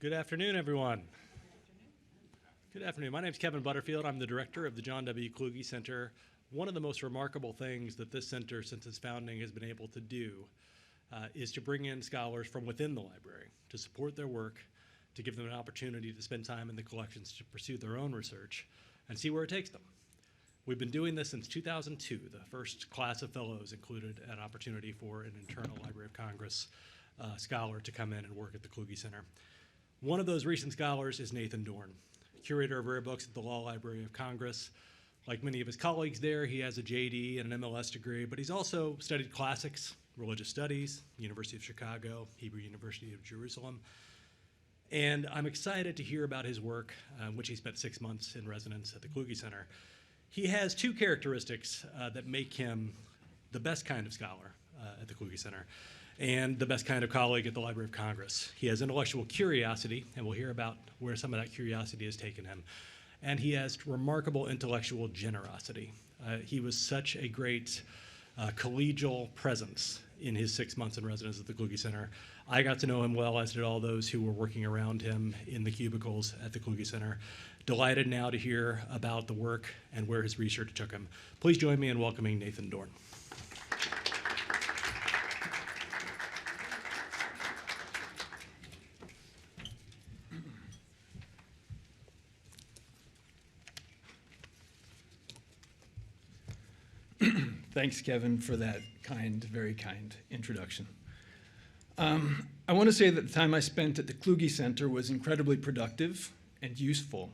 Good afternoon, everyone. Good afternoon. My name is Kevin Butterfield. I'm the director of the John W. Kluge Center. One of the most remarkable things that this center, since its founding, has been able to do is to bring in scholars from within the library to support their work, to give them an opportunity to spend time in the collections to pursue their own research and see where it takes them. We've been doing this since 2002. The first class of fellows included an opportunity for an internal Library of Congress scholar to come in and work at the Kluge Center. One of those recent scholars is Nathan Dorn, curator of rare books at the Law Library of Congress. Like many of his colleagues there, he has a JD and an MLS degree, but he's also studied classics, religious studies, University of Chicago, Hebrew University of Jerusalem. And I'm excited to hear about his work, which he spent 6 months in residence at the Kluge Center. He has two characteristics that make him the best kind of scholar at the Kluge Center and the best kind of colleague at the Library of Congress. He has intellectual curiosity, and we'll hear about where some of that curiosity has taken him. And he has remarkable intellectual generosity. He was such a great collegial presence in his 6 months in residence at the Kluge Center. I got to know him well, as did all those who were working around him in the cubicles at the Kluge Center. Delighted now to hear about the work and where his research took him. Please join me in welcoming Nathan Dorn. Thanks, Kevin, for that kind, very kind introduction. I want to say that the time I spent at the Kluge Center was incredibly productive and useful.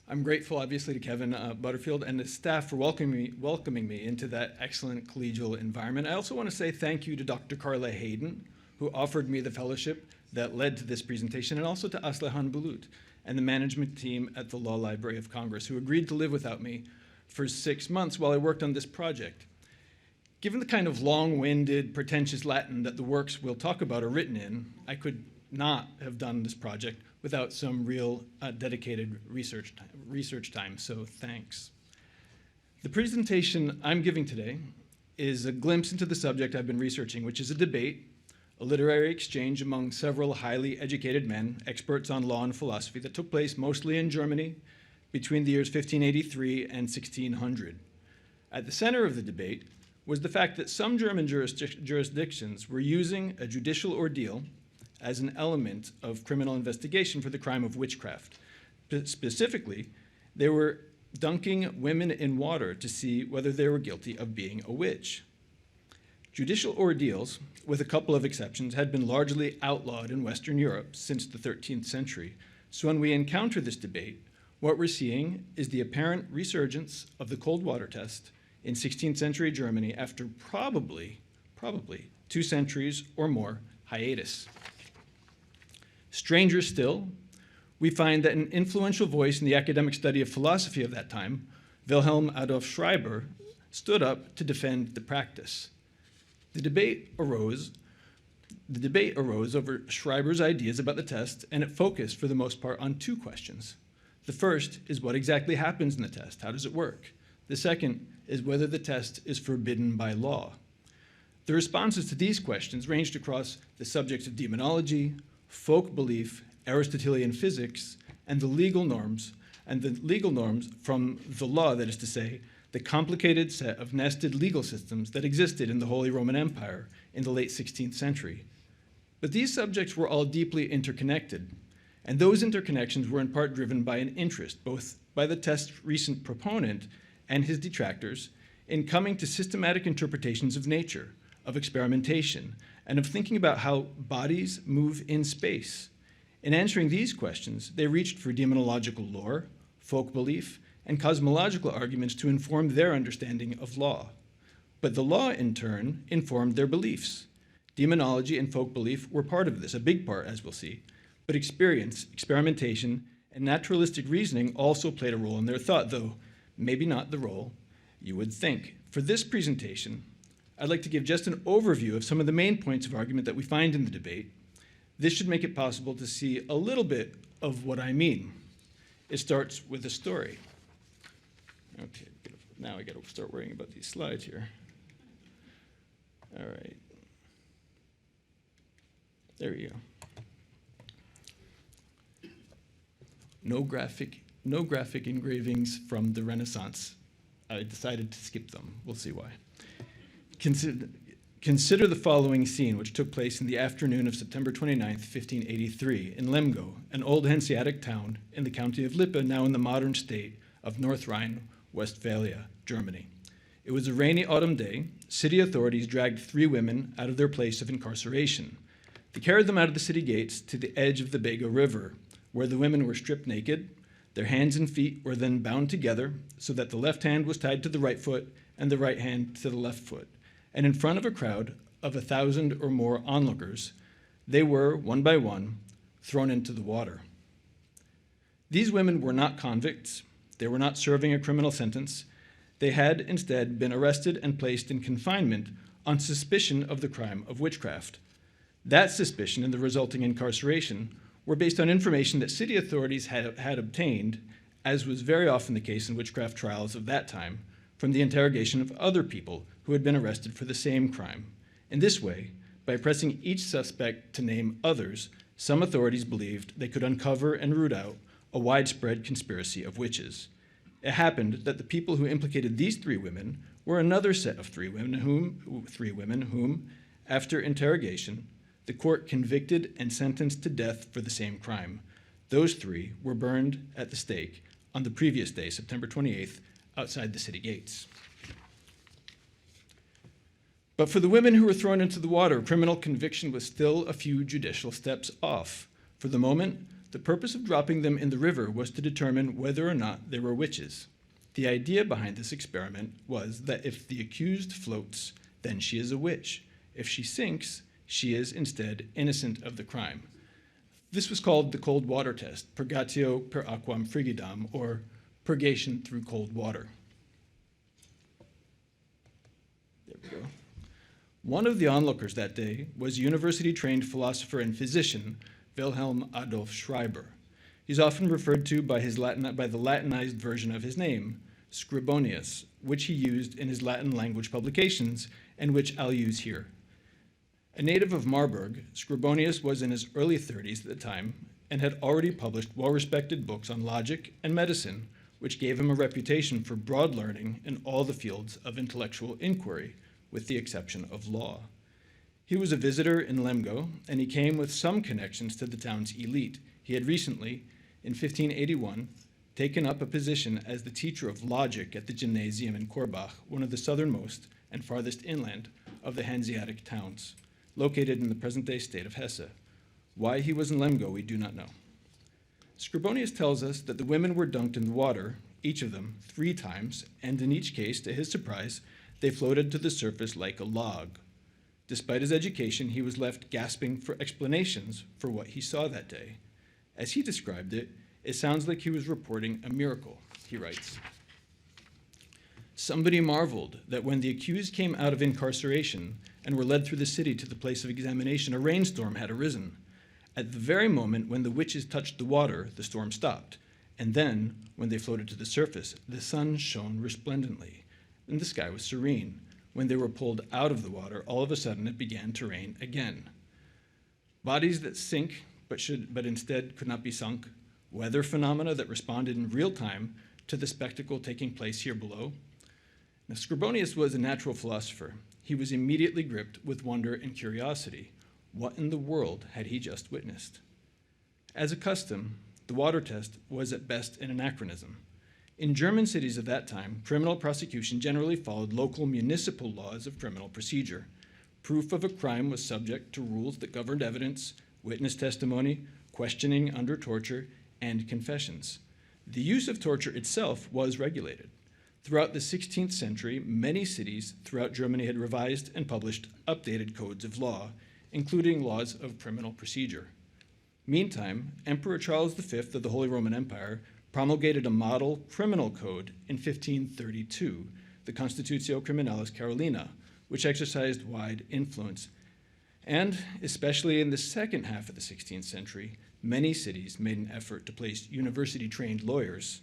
I'm grateful, obviously, to Kevin Butterfield and his staff for welcoming me into that excellent collegial environment. I also want to say thank you to Dr. Carla Hayden, who offered me the fellowship that led to this presentation, and also to Aslihan Bulut and the management team at the Law Library of Congress, who agreed to live without me for 6 months while I worked on this project. Given the kind of long-winded, pretentious Latin that the works we'll talk about are written in, I could not have done this project without some real dedicated research time, so thanks. The presentation I'm giving today is a glimpse into the subject I've been researching, which is a debate, a literary exchange among several highly educated men, experts on law and philosophy, that took place mostly in Germany between the years 1583 and 1600. At the center of the debate was the fact that some German jurisdictions were using a judicial ordeal as an element of criminal investigation for the crime of witchcraft. Specifically, they were dunking women in water to see whether they were guilty of being a witch. Judicial ordeals, with a couple of exceptions, had been largely outlawed in Western Europe since the 13th century. So when we encounter this debate, what we're seeing is the apparent resurgence of the cold water test in 16th century Germany after probably 2 centuries or more hiatus. Stranger still, we find that an influential voice in the academic study of philosophy of that time, Wilhelm Adolf Schreiber, stood up to defend the practice. The debate arose over Schreiber's ideas about the test, and it focused for the most part on 2 questions. The first is what exactly happens in the test? How does it work? The second is whether the test is forbidden by law. The responses to these questions ranged across the subjects of demonology, folk belief, Aristotelian physics, and the legal norms from the law, that is to say, the complicated set of nested legal systems that existed in the Holy Roman Empire in the late 16th century. But these subjects were all deeply interconnected, and those interconnections were in part driven by an interest, both by the test's recent proponent and his detractors, in coming to systematic interpretations of nature, of experimentation, and of thinking about how bodies move in space. In answering these questions, they reached for demonological lore, folk belief, and cosmological arguments to inform their understanding of law. But the law, in turn, informed their beliefs. Demonology and folk belief were part of this, a big part, as we'll see, but experience, experimentation, and naturalistic reasoning also played a role in their thought, though maybe not the role you would think. For this presentation, I'd like to give just an overview of some of the main points of argument that we find in the debate. This should make it possible to see a little bit of what I mean. It starts with a story. Okay, now I gotta start worrying about these slides here. All right. There you go. No graphic engravings from the Renaissance. I decided to skip them. We'll see why. Consider the following scene, which took place in the afternoon of September 29th, 1583, in Lemgo, an old Hanseatic town in the county of Lippe, now in the modern state of North Rhine-Westphalia, Germany. It was a rainy autumn day. City authorities dragged 3 women out of their place of incarceration. They carried them out of the city gates to the edge of the Bega River, where the women were stripped naked. Their hands and feet were then bound together so that the left hand was tied to the right foot and the right hand to the left foot. And in front of a crowd of 1,000 or more onlookers, they were, one by one, thrown into the water. These women were not convicts. They were not serving a criminal sentence. They had instead been arrested and placed in confinement on suspicion of the crime of witchcraft. That suspicion and the resulting incarceration were based on information that city authorities had obtained, as was very often the case in witchcraft trials of that time, from the interrogation of other people who had been arrested for the same crime. In this way, by pressing each suspect to name others, some authorities believed they could uncover and root out a widespread conspiracy of witches. It happened that the people who implicated these 3 women were another set of 3 women whom, after interrogation, the court convicted and sentenced to death for the same crime. Those 3 were burned at the stake on the previous day, September 28th, outside the city gates. But for the women who were thrown into the water, criminal conviction was still a few judicial steps off. For the moment, the purpose of dropping them in the river was to determine whether or not they were witches. The idea behind this experiment was that if the accused floats, then she is a witch. If she sinks, she is instead innocent of the crime. This was called the cold water test, purgatio per aquam frigidam, or purgation through cold water. There we go. One of the onlookers that day was university-trained philosopher and physician Wilhelm Adolf Schreiber. He's often referred to by the Latinized version of his name, Scribonius, which he used in his Latin language publications and which I'll use here. A native of Marburg, Scribonius was in his early 30s at the time and had already published well-respected books on logic and medicine, which gave him a reputation for broad learning in all the fields of intellectual inquiry, with the exception of law. He was a visitor in Lemgo, and he came with some connections to the town's elite. He had recently, in 1581, taken up a position as the teacher of logic at the gymnasium in Korbach, one of the southernmost and farthest inland of the Hanseatic towns, located in the present-day state of Hesse. Why he was in Lemgo, we do not know. Scribonius tells us that the women were dunked in the water, each of them 3 times, and in each case, to his surprise, they floated to the surface like a log. Despite his education, he was left gasping for explanations for what he saw that day. As he described it, it sounds like he was reporting a miracle, he writes. Somebody marveled that when the accused came out of incarceration and were led through the city to the place of examination, a rainstorm had arisen. At the very moment when the witches touched the water, the storm stopped. And then, when they floated to the surface, the sun shone resplendently, and the sky was serene. When they were pulled out of the water, all of a sudden it began to rain again. Bodies that sink but instead could not be sunk, weather phenomena that responded in real time to the spectacle taking place here below. Now, Scribonius was a natural philosopher. He was immediately gripped with wonder and curiosity. What in the world had he just witnessed? As a custom, the water test was at best an anachronism. In German cities of that time, criminal prosecution generally followed local municipal laws of criminal procedure. Proof of a crime was subject to rules that governed evidence, witness testimony, questioning under torture, and confessions. The use of torture itself was regulated. Throughout the 16th century, many cities throughout Germany had revised and published updated codes of law, including laws of criminal procedure. Meantime, Emperor Charles V of the Holy Roman Empire promulgated a model criminal code in 1532, the Constitutio Criminalis Carolina, which exercised wide influence. And, especially in the second half of the 16th century, many cities made an effort to place university-trained lawyers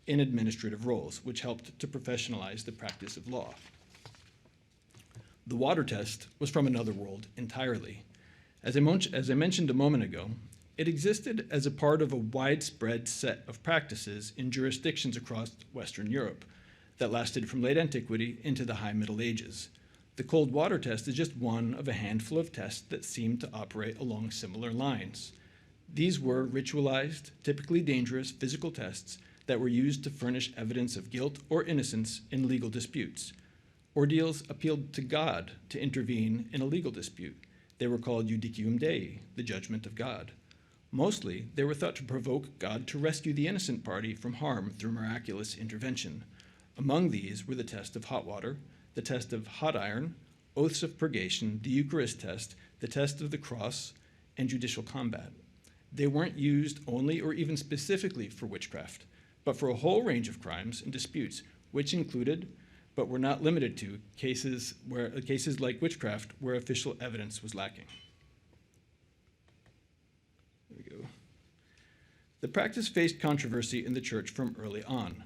in administrative roles, which helped to professionalize the practice of law. The water test was from another world entirely. As I mentioned a moment ago, It existed as a part of a widespread set of practices in jurisdictions across Western Europe that lasted from late antiquity into the High Middle Ages. The cold water test is just one of a handful of tests that seemed to operate along similar lines. These were ritualized, typically dangerous physical tests that were used to furnish evidence of guilt or innocence in legal disputes. Ordeals appealed to God to intervene in a legal dispute. They were called judicium Dei, the judgment of God. Mostly, they were thought to provoke God to rescue the innocent party from harm through miraculous intervention. Among these were the test of hot water, the test of hot iron, oaths of purgation, the Eucharist test, the test of the cross, and judicial combat. They weren't used only or even specifically for witchcraft, but for a whole range of crimes and disputes, which included, but were not limited to, cases like witchcraft where official evidence was lacking. There we go. The practice faced controversy in the church from early on.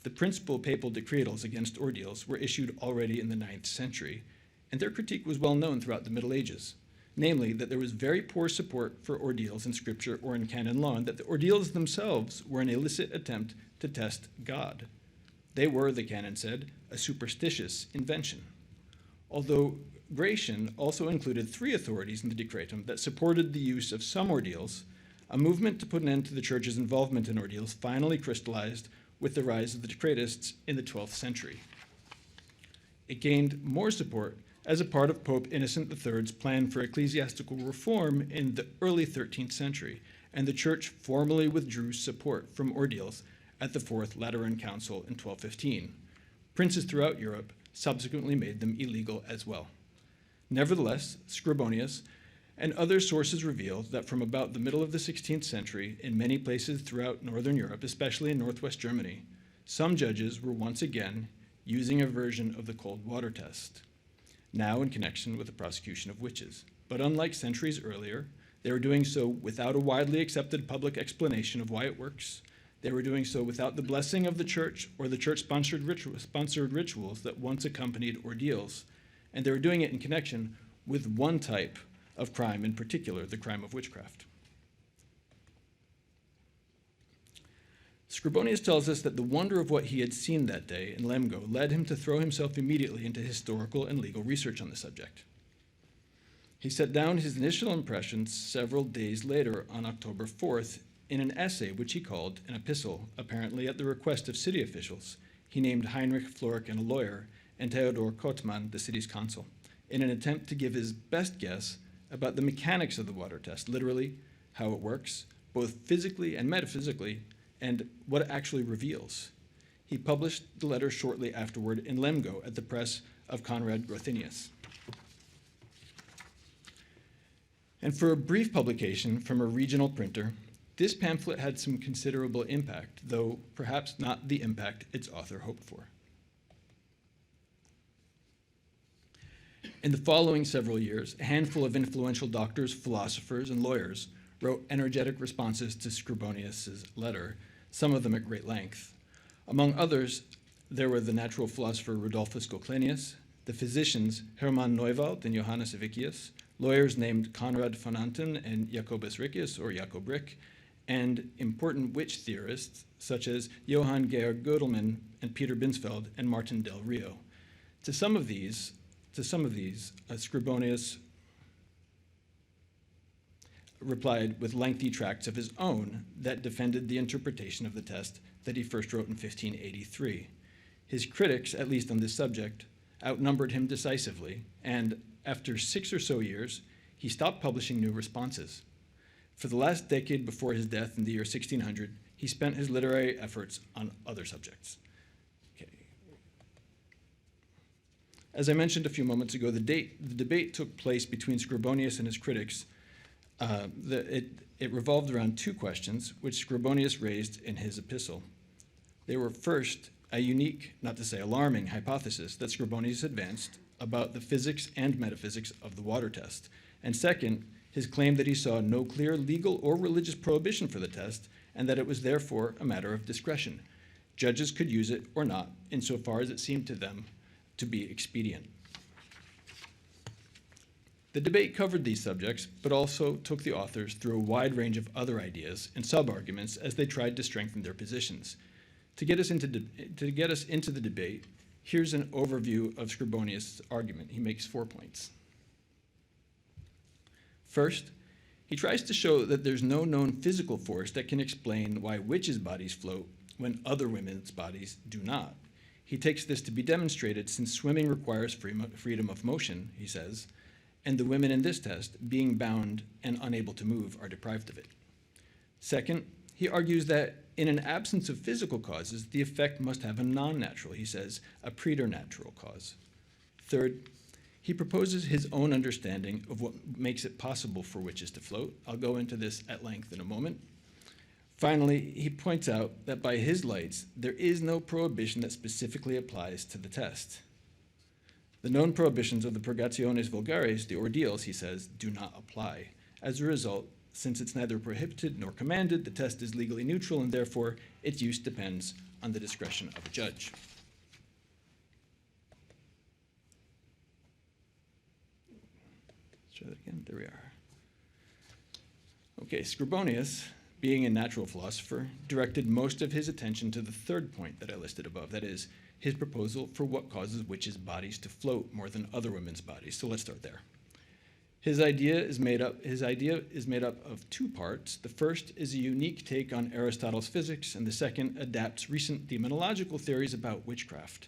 The principal papal decretals against ordeals were issued already in the 9th century, and their critique was well known throughout the Middle Ages, namely that there was very poor support for ordeals in scripture or in canon law, and that the ordeals themselves were an illicit attempt to test God. They were, the canon said, a superstitious invention. Although Gratian also included 3 authorities in the decretum that supported the use of some ordeals, a movement to put an end to the church's involvement in ordeals finally crystallized with the rise of the decretists in the 12th century. It gained more support as a part of Pope Innocent III's plan for ecclesiastical reform in the early 13th century, and the church formally withdrew support from ordeals at the Fourth Lateran Council in 1215. Princes throughout Europe subsequently made them illegal as well. Nevertheless, Scribonius and other sources reveal that from about the middle of the 16th century, in many places throughout Northern Europe, especially in Northwest Germany, some judges were once again using a version of the cold water test, now in connection with the prosecution of witches. But unlike centuries earlier, they were doing so without a widely accepted public explanation of why it works. They were doing so without the blessing of the church or the church-sponsored rituals that once accompanied ordeals. And they were doing it in connection with one type of crime in particular, the crime of witchcraft. Scribonius tells us that the wonder of what he had seen that day in Lemgo led him to throw himself immediately into historical and legal research on the subject. He set down his initial impressions several days later on October 4th in an essay which he called an epistle, apparently at the request of city officials. He named Heinrich Florican a lawyer and Theodor Kottmann the city's consul, in an attempt to give his best guess about the mechanics of the water test, literally how it works, both physically and metaphysically, and what it actually reveals. He published the letter shortly afterward in Lemgo at the press of Conrad Grothinius. And for a brief publication from a regional printer, this pamphlet had some considerable impact, though perhaps not the impact its author hoped for. In the following several years, a handful of influential doctors, philosophers, and lawyers wrote energetic responses to Scribonius' letter, some of them at great length. Among others, there were the natural philosopher Rudolphus Goclenius, the physicians Hermann Neuwald and Johannes Evickius, lawyers named Conrad von Anten and Jacobus Riccius, or Jacob Rick, and important witch theorists such as Johann Georg Gödelmann and Peter Binsfeld and Martin del Rio. To some of these, Scribonius replied with lengthy tracts of his own that defended the interpretation of the test that he first wrote in 1583. His critics, at least on this subject, outnumbered him decisively, and after 6 or so years, he stopped publishing new responses. For the last decade before his death in the year 1600, he spent his literary efforts on other subjects. As I mentioned a few moments ago, the debate took place between Scribonius and his critics. It revolved around 2 questions, which Scribonius raised in his epistle. They were first, a unique, not to say alarming, hypothesis that Scribonius advanced about the physics and metaphysics of the water test. And second, his claim that he saw no clear legal or religious prohibition for the test, and that it was therefore a matter of discretion. Judges could use it or not, insofar as it seemed to them to be expedient. The debate covered these subjects, but also took the authors through a wide range of other ideas and sub-arguments as they tried to strengthen their positions. To get us into the debate, here's an overview of Scribonius' argument. He makes 4 points. First, he tries to show that there's no known physical force that can explain why witches' bodies float when other women's bodies do not. He takes this to be demonstrated since swimming requires freedom of motion, he says, and the women in this test, being bound and unable to move, are deprived of it. Second, he argues that in an absence of physical causes, the effect must have a non-natural, he says, a preternatural cause. Third, he proposes his own understanding of what makes it possible for witches to float. I'll go into this at length in a moment. Finally, he points out that by his lights, there is no prohibition that specifically applies to the test. The known prohibitions of the purgationes vulgares, the ordeals, he says, do not apply. As a result, since it's neither prohibited nor commanded, the test is legally neutral, and therefore its use depends on the discretion of a judge. Let's try that again. There we are. Okay, Scribonius, being a natural philosopher, directed most of his attention to the third point that I listed above, that is, his proposal for what causes witches' bodies to float more than other women's bodies. So let's start there. His idea is made up of 2 parts. The first is a unique take on Aristotle's physics, and the second adapts recent demonological theories about witchcraft.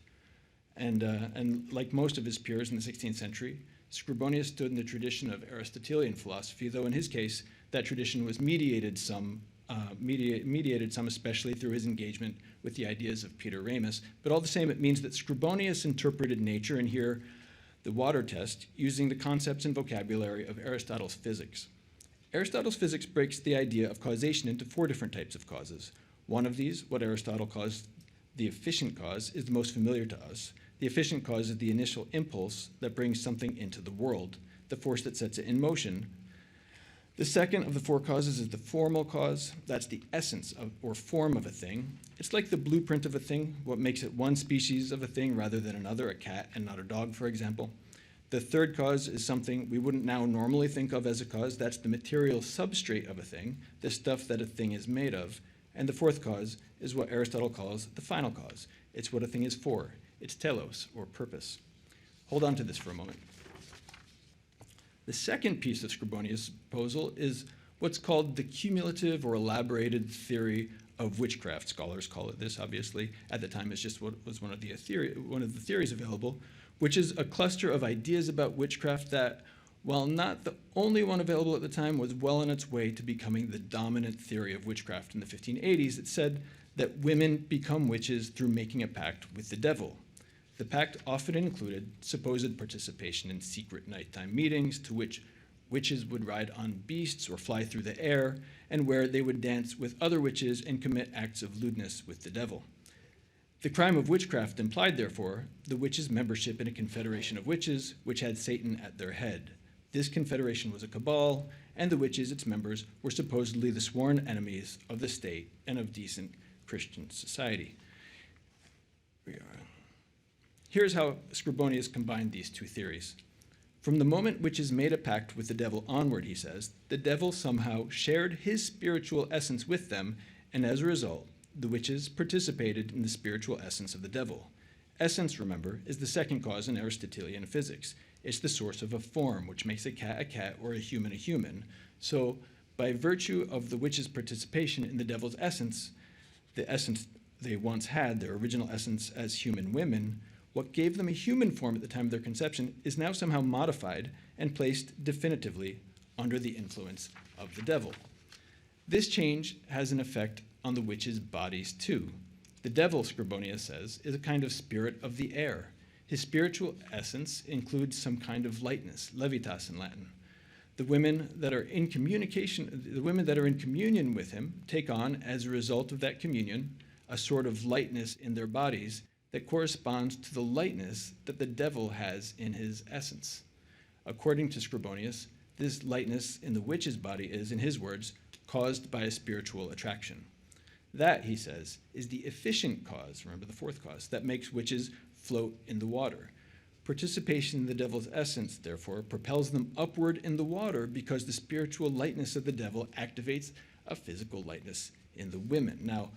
And like most of his peers in the 16th century, Scribonius stood in the tradition of Aristotelian philosophy, though in his case, that tradition was mediated some especially through his engagement with the ideas of Peter Ramus. But all the same, it means that Scribonius interpreted nature, and here the water test, using the concepts and vocabulary of Aristotle's physics. Aristotle's physics breaks the idea of causation into 4 different types of causes. One of these, what Aristotle calls the efficient cause, is the most familiar to us. The efficient cause is the initial impulse that brings something into the world, the force that sets it in motion. The second of the 4 causes is the formal cause. That's the essence of, or form of a thing. It's like the blueprint of a thing, what makes it one species of a thing rather than another, a cat and not a dog, for example. The third cause is something we wouldn't now normally think of as a cause. That's the material substrate of a thing, the stuff that a thing is made of. And the fourth cause is what Aristotle calls the final cause. It's what a thing is for. It's telos, or purpose. Hold on to this for a moment. The second piece of Scribonius' proposal is what's called the cumulative or elaborated theory of witchcraft. Scholars call it this, obviously. At the time, it's just what was one of the theories available, which is a cluster of ideas about witchcraft that, while not the only one available at the time, was well on its way to becoming the dominant theory of witchcraft in the 1580s. It said that women become witches through making a pact with the devil. The pact often included supposed participation in secret nighttime meetings to which witches would ride on beasts or fly through the air, and where they would dance with other witches and commit acts of lewdness with the devil. The crime of witchcraft implied, therefore, the witches' membership in a confederation of witches which had Satan at their head. This confederation was a cabal, and the witches, its members, were supposedly the sworn enemies of the state and of decent Christian society. Here's how Scribonius combined these 2 theories. From the moment witches made a pact with the devil onward, he says, the devil somehow shared his spiritual essence with them, and as a result, the witches participated in the spiritual essence of the devil. Essence, remember, is the second cause in Aristotelian physics. It's the source of a form, which makes a cat or a human. So, by virtue of the witches' participation in the devil's essence, the essence they once had, their original essence as human women, what gave them a human form at the time of their conception is now somehow modified and placed definitively under the influence of the devil. This change has an effect on the witches' bodies too. The devil, Scribonius says, is a kind of spirit of the air. His spiritual essence includes some kind of lightness, levitas in Latin. The women that are in communion with him take on, as a result of that communion, a sort of lightness in their bodies that corresponds to the lightness that the devil has in his essence. According to Scribonius, this lightness in the witch's body is, in his words, caused by a spiritual attraction. That, he says, is the efficient cause, remember the fourth cause, that makes witches float in the water. Participation in the devil's essence, therefore, propels them upward in the water because the spiritual lightness of the devil activates a physical lightness in the women. Now,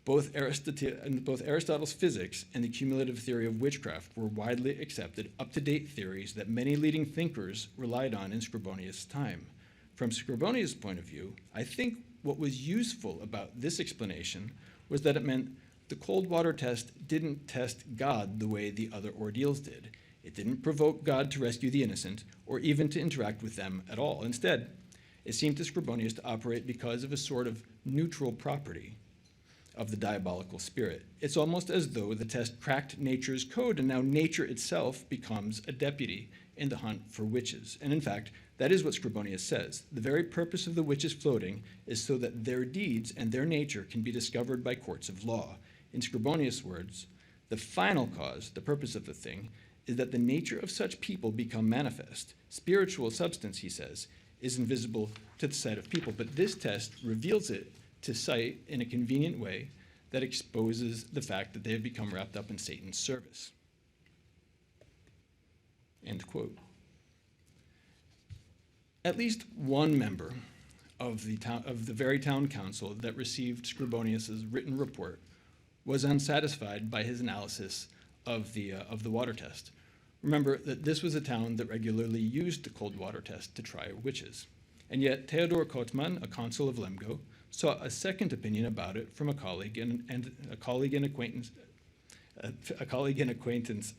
both Aristotle's physics and the cumulative theory of witchcraft were widely accepted, up-to-date theories that many leading thinkers relied on in Scribonius' time. From Scribonius' point of view, I think what was useful about this explanation was that it meant the cold water test didn't test God the way the other ordeals did. It didn't provoke God to rescue the innocent or even to interact with them at all. Instead, it seemed to Scribonius to operate because of a sort of neutral property of the diabolical spirit. It's almost as though the test cracked nature's code and now nature itself becomes a deputy in the hunt for witches. And in fact, that is what Scribonius says. The very purpose of the witches floating is so that their deeds and their nature can be discovered by courts of law. In Scribonius' words, the final cause, the purpose of the thing, is that the nature of such people become manifest. Spiritual substance, he says, is invisible to the sight of people, but this test reveals it to sight in a convenient way that exposes the fact that they have become wrapped up in Satan's service. End quote. At least one member of the very town council that received Scribonius' written report was unsatisfied by his analysis of the water test. Remember that this was a town that regularly used the cold water test to try witches. And yet Theodor Kottmann, a consul of Lemgo, saw a second opinion about it from a colleague and acquaintance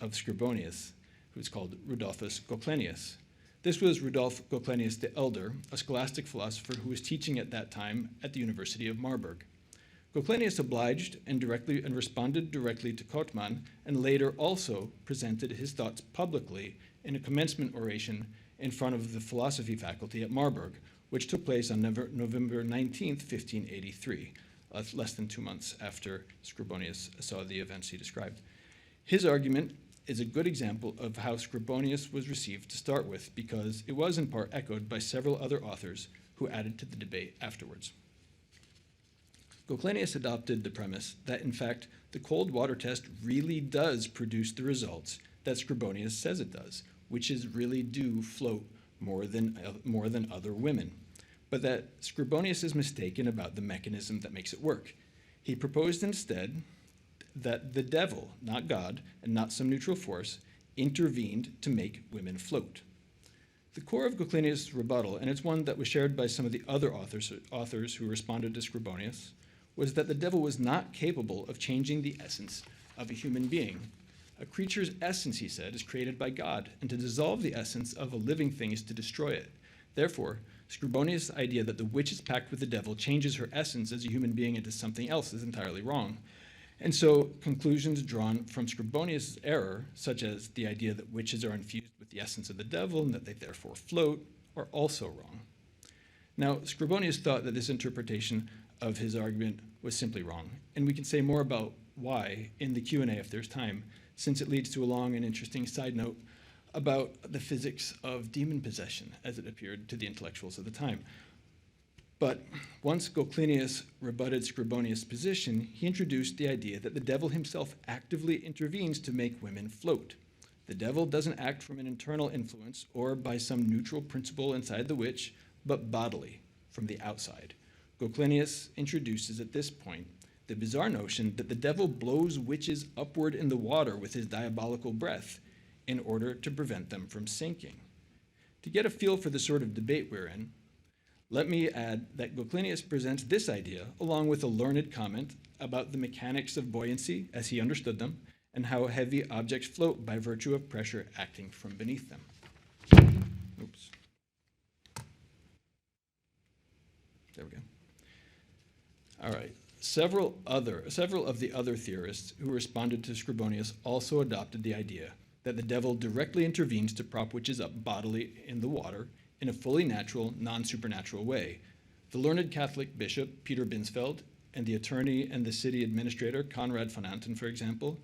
of Scribonius, who's called Rudolphus Goclenius. This was Rudolf Goclenius the Elder, a scholastic philosopher who was teaching at that time at the University of Marburg. Goclenius obliged and responded directly to Kottmann, and later also presented his thoughts publicly in a commencement oration in front of the philosophy faculty at Marburg, which took place on November 19th, 1583, less than 2 months after Scribonius saw the events he described. His argument is a good example of how Scribonius was received to start with, because it was in part echoed by several other authors who added to the debate afterwards. Goclenius adopted the premise that, in fact, the cold water test really does produce the results that Scribonius says it does. Witches really do float more than other women, but that Scribonius is mistaken about the mechanism that makes it work. He proposed instead that the devil, not God, and not some neutral force, intervened to make women float. The core of Goclenius' rebuttal, and it's one that was shared by some of the other authors who responded to Scribonius, was that the devil was not capable of changing the essence of a human being. A creature's essence, he said, is created by God, and to dissolve the essence of a living thing is to destroy it. Therefore, Scribonius' idea that the witch's pact with the devil changes her essence as a human being into something else is entirely wrong. And so conclusions drawn from Scribonius' error, such as the idea that witches are infused with the essence of the devil and that they therefore float, are also wrong. Now, Scribonius thought that this interpretation of his argument was simply wrong, and we can say more about why in the Q&A if there's time, since it leads to a long and interesting side note about the physics of demon possession as it appeared to the intellectuals of the time. But once Goclenius rebutted Scribonius' position, he introduced the idea that the devil himself actively intervenes to make women float. The devil doesn't act from an internal influence or by some neutral principle inside the witch, but bodily, from the outside. Goclenius introduces at this point the bizarre notion that the devil blows witches upward in the water with his diabolical breath in order to prevent them from sinking. To get a feel for the sort of debate we're in, let me add that Goclenius presents this idea along with a learned comment about the mechanics of buoyancy as he understood them and how heavy objects float by virtue of pressure acting from beneath them. Oops. There we go. All right. Several of the other theorists who responded to Scribonius also adopted the idea that the devil directly intervenes to prop witches up bodily in the water in a fully natural, non-supernatural way. The learned Catholic bishop, Peter Binsfeld, and the attorney and the city administrator, Conrad von Anten, for example,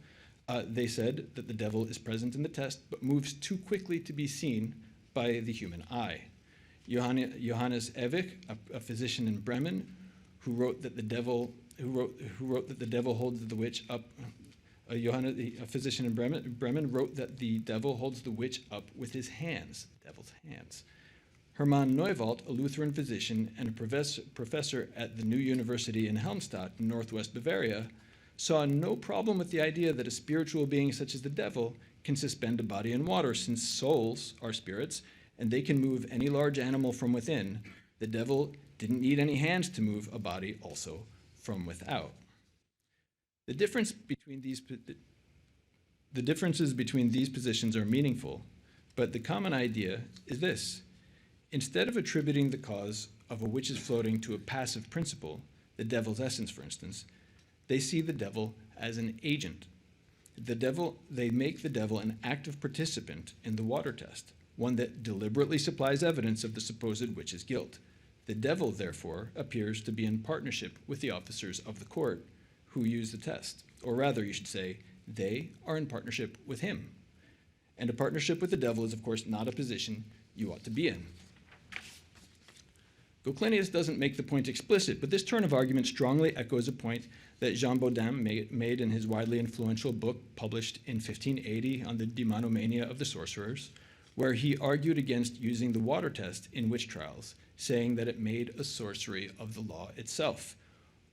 they said that the devil is present in the test, but moves too quickly to be seen by the human eye. Johannes Ewig, a physician in Bremen, who wrote that the devil holds the witch up a physician in Bremen, wrote that the devil holds the witch up with his hands, the devil's hands. Hermann Neuwald, a Lutheran physician and a professor at the New University in Helmstadt in northwest Bavaria, saw no problem with the idea that a spiritual being such as the devil can suspend a body in water, since souls are spirits and they can move any large animal from within. The devil didn't need any hands to move a body also from without. The differences between these positions are meaningful, but the common idea is this. Instead of attributing the cause of a witch's floating to a passive principle, the devil's essence, for instance, they see the devil as an agent. They make the devil an active participant in the water test, one that deliberately supplies evidence of the supposed witch's guilt. The devil, therefore, appears to be in partnership with the officers of the court who use the test. Or rather, you should say, they are in partnership with him. And a partnership with the devil is, of course, not a position you ought to be in. Goclenius doesn't make the point explicit, but this turn of argument strongly echoes a point that Jean Baudin made in his widely influential book published in 1580 on the demonomania of the sorcerers, where he argued against using the water test in witch trials, saying that it made a sorcery of the law itself.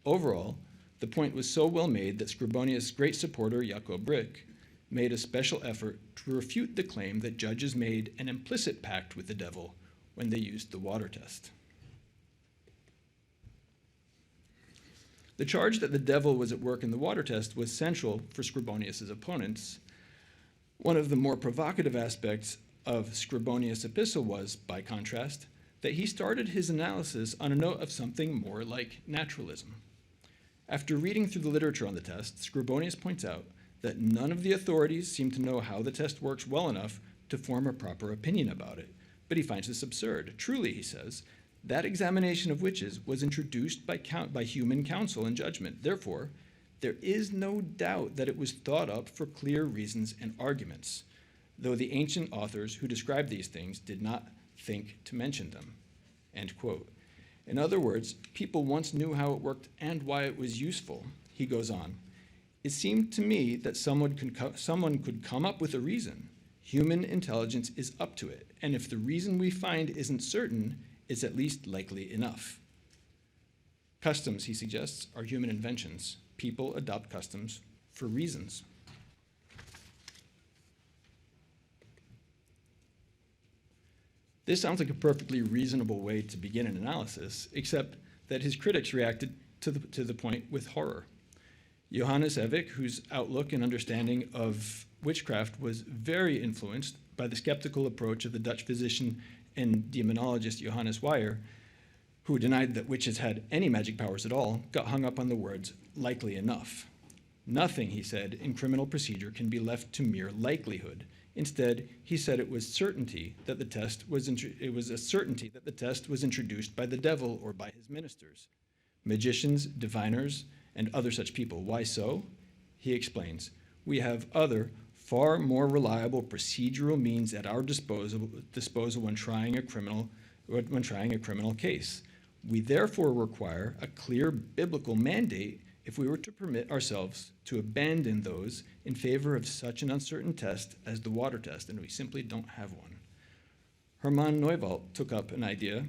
Overall, the point was so well made that Scribonius' great supporter, Jacob Brick, made a special effort to refute the claim that judges made an implicit pact with the devil when they used the water test. The charge that the devil was at work in the water test was central for Scribonius' opponents. One of the more provocative aspects of Scribonius' epistle was, by contrast, that he started his analysis on a note of something more like naturalism. After reading through the literature on the test, Scribonius points out that none of the authorities seem to know how the test works well enough to form a proper opinion about it. But he finds this absurd. Truly, he says, that examination of witches was introduced by human counsel and judgment. Therefore, there is no doubt that it was thought up for clear reasons and arguments, though the ancient authors who described these things did not think to mention them. End quote. In other words, people once knew how it worked and why it was useful. He goes on, it seemed to me that someone could come up with a reason. Human intelligence is up to it, and if the reason we find isn't certain, it's at least likely enough. Customs, he suggests, are human inventions. People adopt customs for reasons. This sounds like a perfectly reasonable way to begin an analysis, except that his critics reacted to the point with horror. Johannes Evyk, whose outlook and understanding of witchcraft was very influenced by the skeptical approach of the Dutch physician and demonologist Johannes Weyer, who denied that witches had any magic powers at all, got hung up on the words, likely enough. Nothing, he said, in criminal procedure can be left to mere likelihood. Instead, he said it was a certainty that the test was introduced by the devil or by his ministers, magicians, diviners, and other such people. Why so? He explains, we have other, far more reliable procedural means at our disposal when trying a criminal case. We therefore require a clear biblical mandate if we were to permit ourselves to abandon those in favor of such an uncertain test as the water test, and we simply don't have one. Hermann Neuwald took up an idea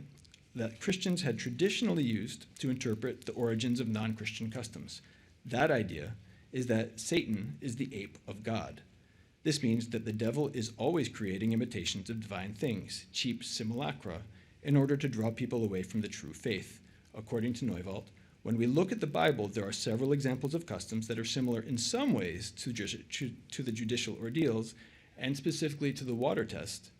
that Christians had traditionally used to interpret the origins of non-Christian customs. That idea is that Satan is the ape of God. This means that the devil is always creating imitations of divine things, cheap simulacra, in order to draw people away from the true faith. According to Neuwald, when we look at the Bible, there are several examples of customs that are similar in some ways to the judicial ordeals, and specifically to the water test.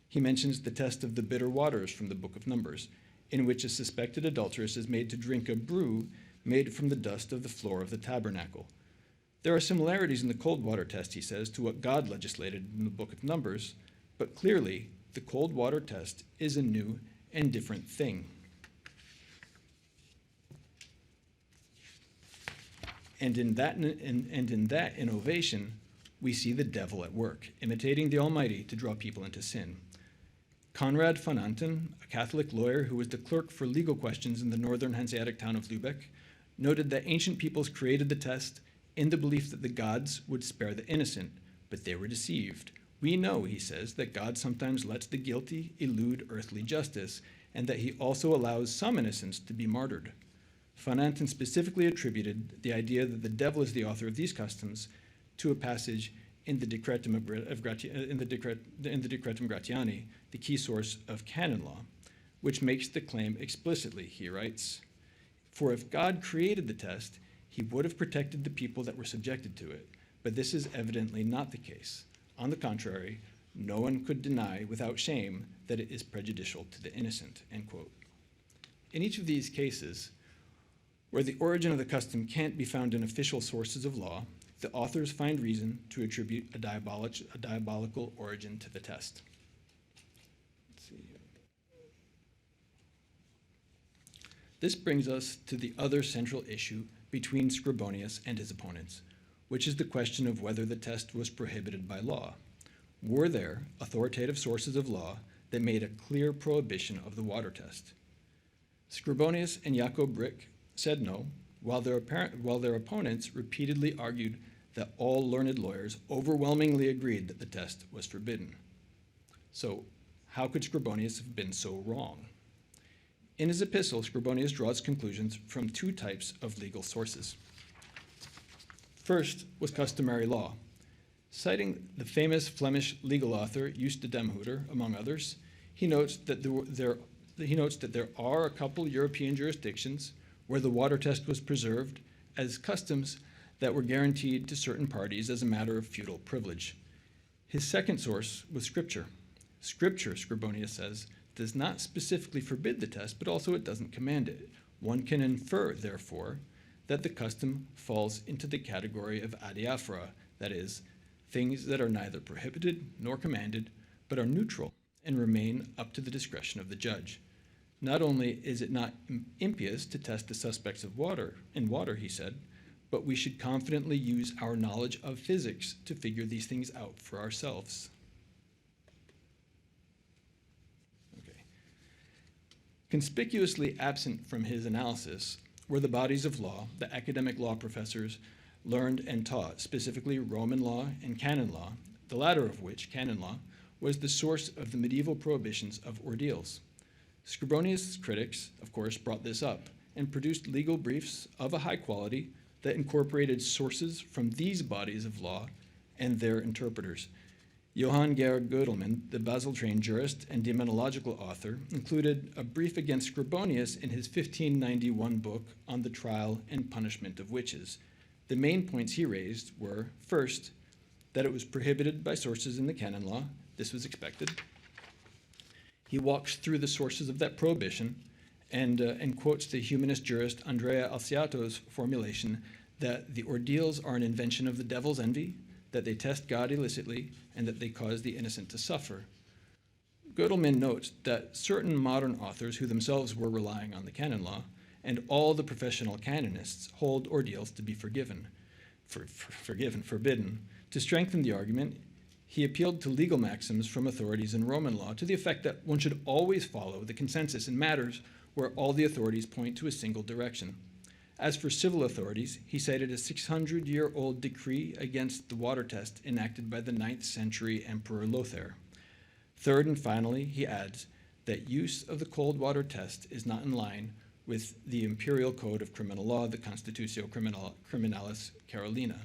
He mentions the test of the bitter waters from the book of Numbers, in which a suspected adulteress is made to drink a brew made from the dust of the floor of the tabernacle. There are similarities in the cold water test, he says, to what God legislated in the book of Numbers, but clearly the cold water test is a new and different thing. And in that innovation, we see the devil at work, imitating the Almighty to draw people into sin. Conrad von Anten, a Catholic lawyer who was the clerk for legal questions in the northern Hanseatic town of Lübeck, noted that ancient peoples created the test in the belief that the gods would spare the innocent, but they were deceived. We know, he says, that God sometimes lets the guilty elude earthly justice, and that he also allows some innocents to be martyred. Van Anten specifically attributed the idea that the devil is the author of these customs to a passage in the Decretum Gratiani, the key source of canon law, which makes the claim explicitly. He writes, "For if God created the test, he would have protected the people that were subjected to it, but this is evidently not the case. On the contrary, no one could deny without shame that it is prejudicial to the innocent," end quote. In each of these cases, where the origin of the custom can't be found in official sources of law, the authors find reason to attribute a diabolical origin to the test. Let's see here. This brings us to the other central issue between Scribonius and his opponents, which is the question of whether the test was prohibited by law. Were there authoritative sources of law that made a clear prohibition of the water test? Scribonius and Jacob Brick said no, while their opponents repeatedly argued that all learned lawyers overwhelmingly agreed that the test was forbidden. So, how could Scribonius have been so wrong? In his epistle, Scribonius draws conclusions from two types of legal sources. First was customary law. Citing the famous Flemish legal author Just de Demhouder, among others, he notes that there are a couple European jurisdictions where the water test was preserved as customs that were guaranteed to certain parties as a matter of feudal privilege. His second source was Scripture. Scripture, Scribonius says, does not specifically forbid the test, but also it doesn't command it. One can infer, therefore, that the custom falls into the category of adiaphora, that is, things that are neither prohibited nor commanded, but are neutral and remain up to the discretion of the judge. Not only is it not impious to test the suspects in water, he said, but we should confidently use our knowledge of physics to figure these things out for ourselves. Okay. Conspicuously absent from his analysis were the bodies of law that academic law professors learned and taught, specifically Roman law and canon law, the latter of which, canon law, was the source of the medieval prohibitions of ordeals. Scribonius' critics, of course, brought this up and produced legal briefs of a high quality that incorporated sources from these bodies of law and their interpreters. Johann Georg Gödelmann, the Basel-trained jurist and demonological author, included a brief against Scribonius in his 1591 book on the trial and punishment of witches. The main points he raised were, first, that it was prohibited by sources in the canon law. This was expected. He walks through the sources of that prohibition and quotes the humanist jurist Andrea Alciato's formulation that the ordeals are an invention of the devil's envy, that they test God illicitly, and that they cause the innocent to suffer. Gödelmann notes that certain modern authors who themselves were relying on the canon law and all the professional canonists hold ordeals to be forbidden. To strengthen the argument, he appealed to legal maxims from authorities in Roman law to the effect that one should always follow the consensus in matters where all the authorities point to a single direction. As for civil authorities, he cited a 600-year-old decree against the water test enacted by the 9th century Emperor Lothair. Third and finally, he adds that use of the cold water test is not in line with the imperial code of criminal law, the Constitutio Criminalis Carolina.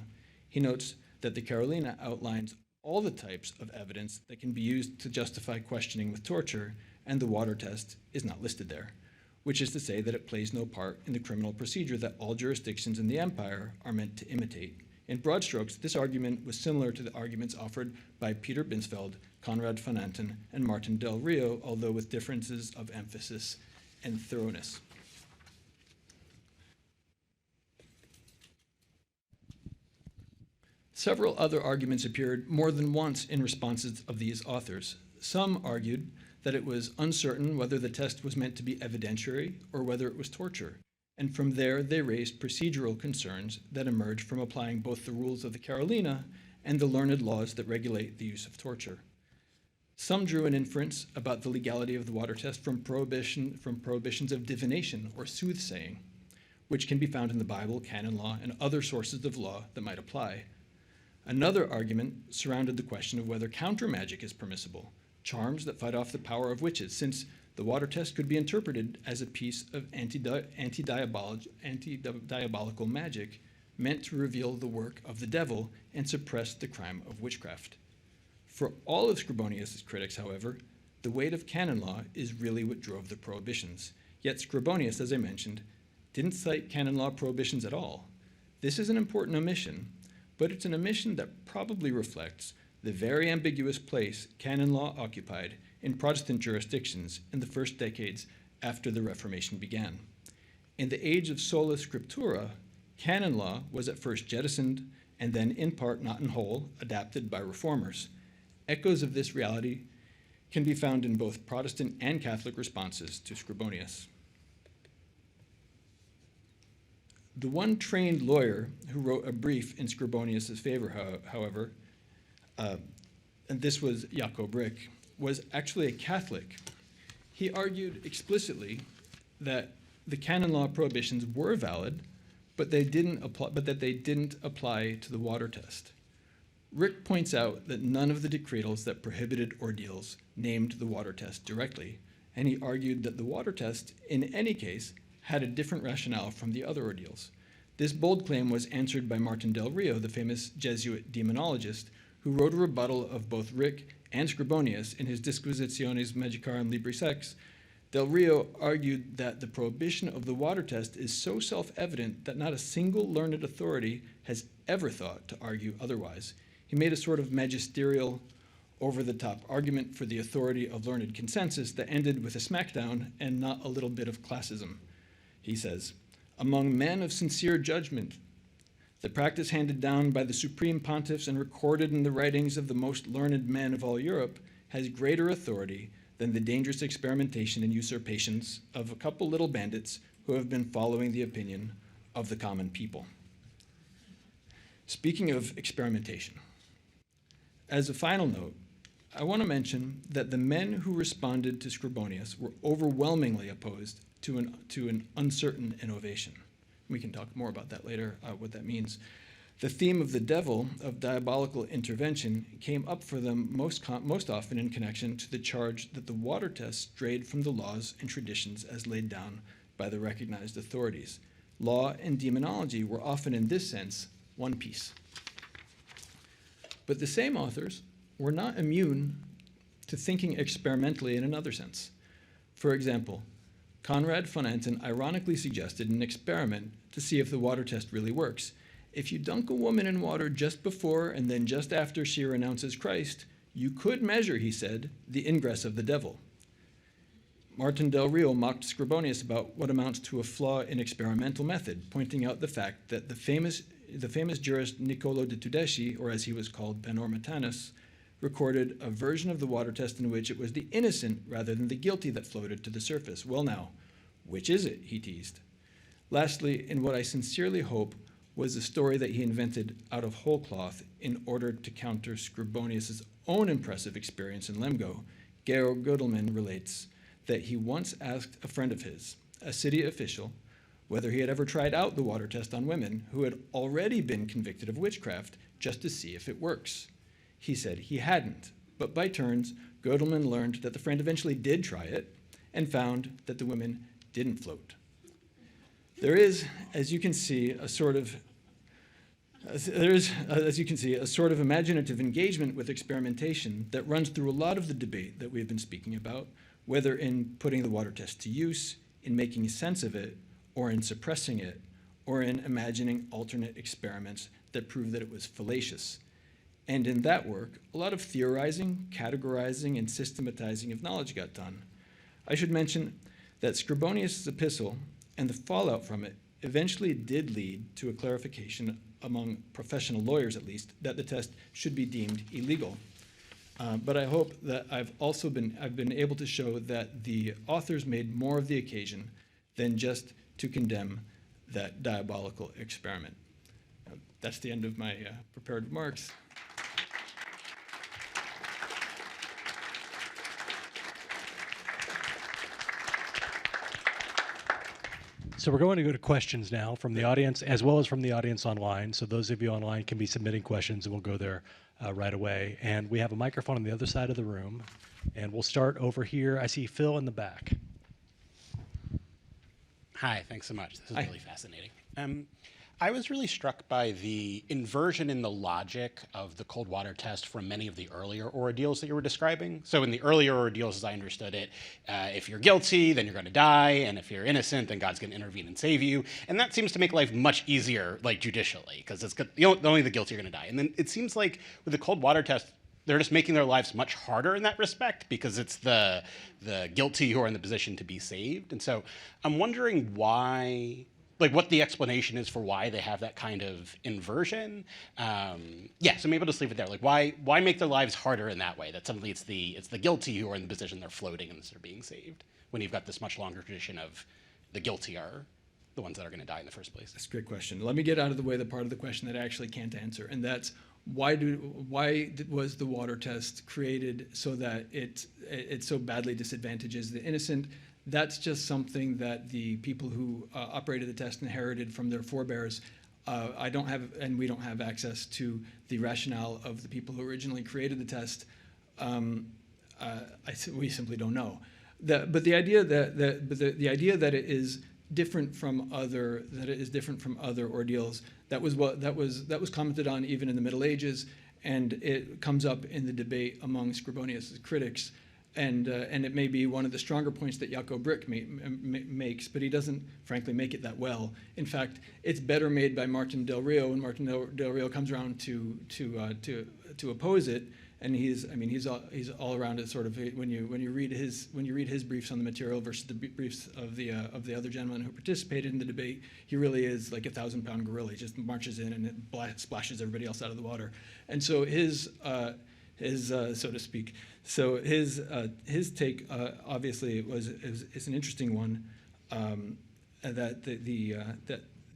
He notes that the Carolina outlines all the types of evidence that can be used to justify questioning with torture, and the water test is not listed there, which is to say that it plays no part in the criminal procedure that all jurisdictions in the empire are meant to imitate. In broad strokes, this argument was similar to the arguments offered by Peter Binsfeld, Conrad van Anten, and Martin del Rio, although with differences of emphasis and thoroughness. Several other arguments appeared more than once in responses of these authors. Some argued that it was uncertain whether the test was meant to be evidentiary or whether it was torture, and from there they raised procedural concerns that emerged from applying both the rules of the Carolina and the learned laws that regulate the use of torture. Some drew an inference about the legality of the water test from prohibitions of divination or soothsaying, which can be found in the Bible, canon law, and other sources of law that might apply. Another argument surrounded the question of whether counter magic is permissible, charms that fight off the power of witches, since the water test could be interpreted as a piece of anti-diabolical magic meant to reveal the work of the devil and suppress the crime of witchcraft. For all of Scribonius' critics, however, the weight of canon law is really what drove the prohibitions. Yet Scribonius, as I mentioned, didn't cite canon law prohibitions at all. This is an important omission, but it's an omission that probably reflects the very ambiguous place canon law occupied in Protestant jurisdictions in the first decades after the Reformation began. In the age of sola scriptura, canon law was at first jettisoned and then in part, not in whole, adapted by reformers. Echoes of this reality can be found in both Protestant and Catholic responses to Scribonius. The one trained lawyer who wrote a brief in Scribonius' favor, however, and this was Jacob Rick, was actually a Catholic. He argued explicitly that the canon law prohibitions were valid, but that they didn't apply to the water test. Rick points out that none of the decretals that prohibited ordeals named the water test directly, and he argued that the water test, in any case, had a different rationale from the other ordeals. This bold claim was answered by Martin del Rio, the famous Jesuit demonologist, who wrote a rebuttal of both Rick and Scribonius in his Disquisitiones Magicarum Libri Sex. Del Rio argued that the prohibition of the water test is so self-evident that not a single learned authority has ever thought to argue otherwise. He made a sort of magisterial, over-the-top argument for the authority of learned consensus that ended with a smackdown and not a little bit of classism. He says, "Among men of sincere judgment, the practice handed down by the supreme pontiffs and recorded in the writings of the most learned men of all Europe has greater authority than the dangerous experimentation and usurpations of a couple little bandits who have been following the opinion of the common people." Speaking of experimentation, as a final note, I want to mention that the men who responded to Scribonius were overwhelmingly opposed to an uncertain innovation. We can talk more about that later, what that means. The theme of the devil, of diabolical intervention, came up for them most often in connection to the charge that the water test strayed from the laws and traditions as laid down by the recognized authorities. Law and demonology were often, in this sense, one piece. But the same authors were not immune to thinking experimentally in another sense. For example, Conrad von Anton ironically suggested an experiment to see if the water test really works. If you dunk a woman in water just before and then just after she renounces Christ, you could measure, he said, the ingress of the devil. Martin del Rio mocked Scribonius about what amounts to a flaw in experimental method, pointing out the fact that the famous jurist Niccolo de Tudeschi, or as he was called, Panormitanus, recorded a version of the water test in which it was the innocent rather than the guilty that floated to the surface. Well now, which is it, he teased. Lastly, in what I sincerely hope was a story that he invented out of whole cloth in order to counter Scribonius' own impressive experience in Lemgo, Georg Gödelmann relates that he once asked a friend of his, a city official, whether he had ever tried out the water test on women who had already been convicted of witchcraft just to see if it works. He said he hadn't, but by turns, Gödelmann learned that the friend eventually did try it and found that the women didn't float. There is, as you can see, a sort of imaginative engagement with experimentation that runs through a lot of the debate that we've been speaking about, whether in putting the water test to use, in making sense of it, or in suppressing it, or in imagining alternate experiments that prove that it was fallacious. And in that work, a lot of theorizing, categorizing, and systematizing of knowledge got done. I should mention that Scribonius' epistle and the fallout from it eventually did lead to a clarification among professional lawyers, at least, that the test should be deemed illegal. But I hope that I've been able to show that the authors made more of the occasion than just to condemn that diabolical experiment. That's the end of my prepared remarks. So we're going to go to questions now from the audience as well as from the audience online. So those of you online can be submitting questions and we'll go there right away. And we have a microphone on the other side of the room. And we'll start over here. I see Phil in the back. Hi, thanks so much. This is Hi. really fascinating. I was really struck by the inversion in the logic of the cold water test from many of the earlier ordeals that you were describing. So in the earlier ordeals, as I understood it, if you're guilty, then you're going to die, and if you're innocent, then God's going to intervene and save you. And that seems to make life much easier, like judicially, because it's only the guilty are going to die. And then it seems like with the cold water test, they're just making their lives much harder in that respect because it's the guilty who are in the position to be saved. And so I'm wondering why, like what the explanation is for why they have that kind of inversion. Yeah, so maybe I'll just leave it there. Like why make their lives harder in that way? That suddenly it's the guilty who are in the position they're floating and they're being saved, when you've got this much longer tradition of the guilty are the ones that are going to die in the first place. That's a great question. Let me get out of the way the part of the question that I actually can't answer, and that's why was the water test created so that it so badly disadvantages the innocent? That's just something that the people who operated the test inherited from their forebears. I don't have, and we don't have access to the rationale of the people who originally created the test. We simply don't know. But the idea that it is different from other ordeals, that was commented on even in the Middle Ages, and it comes up in the debate among Scribonius' critics, and it may be one of the stronger points that Jaco Brick makes, but he doesn't frankly make it that well. In fact, it's better made by Martin Del Rio, and Martin Del Rio comes around to oppose it. And he's all around it sort of when you read his briefs on the material versus the briefs of the other gentleman who participated in the debate, he really is like a 1,000-pound gorilla. He just marches in and it splashes everybody else out of the water. And so his so to speak, so his take obviously is an interesting one, that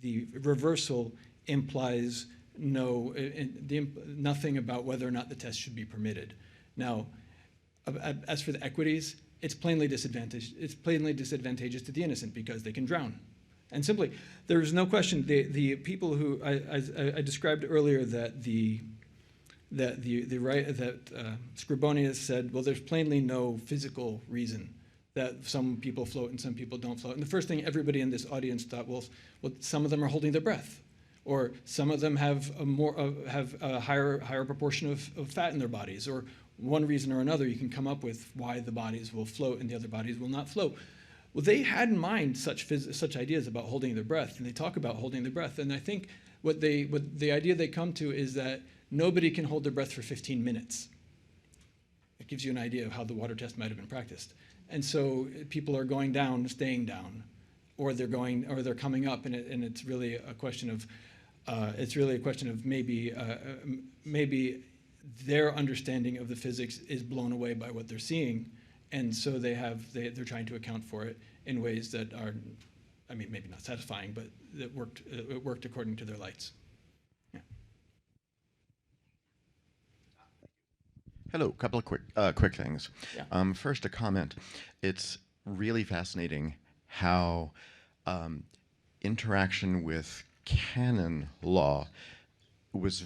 the reversal implies nothing about whether or not the test should be permitted. Now, as for the equities, it's plainly disadvantageous. It's plainly disadvantageous to the innocent because they can drown. And simply, there is no question. The people who I described earlier that Scribonius said, well, there's plainly no physical reason that some people float and some people don't float. And the first thing everybody in this audience thought, well, some of them are holding their breath. Or some of them have a higher proportion of fat in their bodies, or one reason or another you can come up with why the bodies will float and the other bodies will not float. Well, they had in mind such ideas about holding their breath, and they talk about holding their breath. And I think what the idea they come to is that nobody can hold their breath for 15 minutes. It gives you an idea of how the water test might have been practiced. And so people are going down, staying down, or they're coming up, and it's really a question of maybe their understanding of the physics is blown away by what they're seeing, and so they're trying to account for it in ways that are, maybe not satisfying, but that worked according to their lights. Yeah. Hello, a couple of quick things. Yeah. First, a comment. It's really fascinating how interaction with canon law was